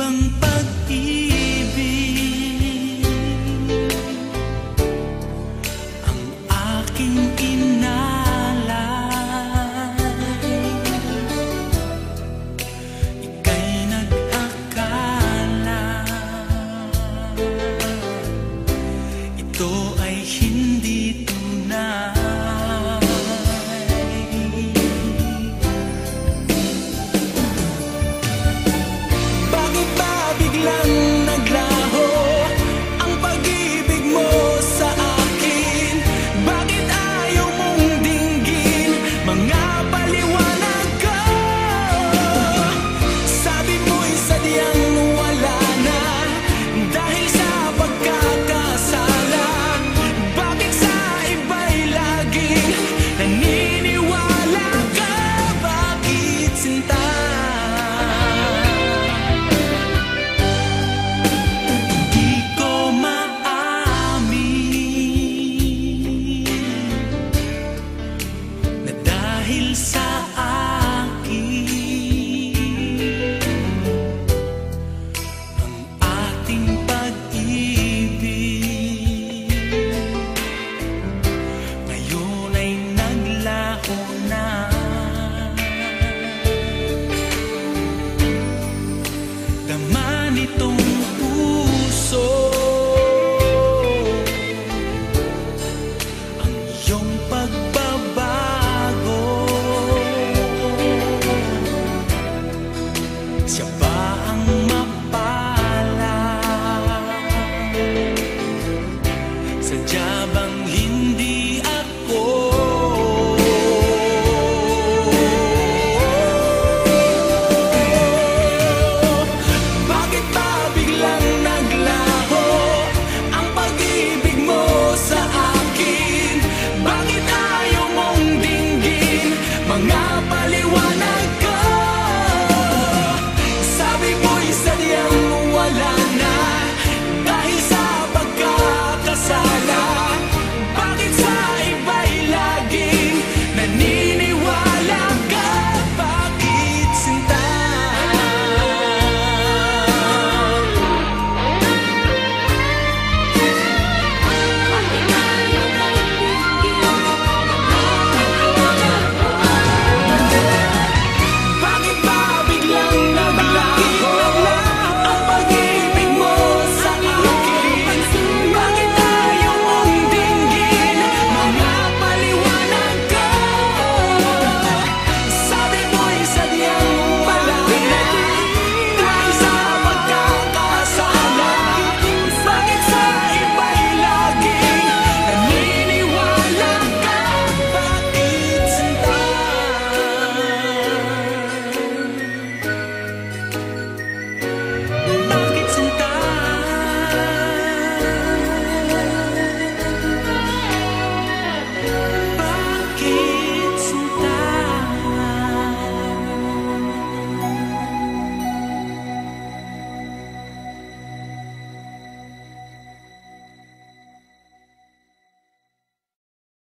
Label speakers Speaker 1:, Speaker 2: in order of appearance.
Speaker 1: ibang pag-ibig ang aking inalay. Ika'y nag-akala ito ay hindi tunay. Biglang naglaho ang pag-ibig mo sa akin. Bakit ayaw mong dinggin mga paliwanag ko? Sabi mo'y sadyang wala na dahil sa pagkakasala. Bakit sa iba'y laging naniniwala ka? Bakit sinta? Dahil sa akin ang ating pag-ibig ngayon ay naglaho na. Dama nitong puso ang iyong pagbabago. Siya ba ang mapala? Sadya bang hindi ako? Bakit ba biglang naglaho ang pag-ibig mo sa akin? Bakit ayaw mong dinggin mga paliwanag?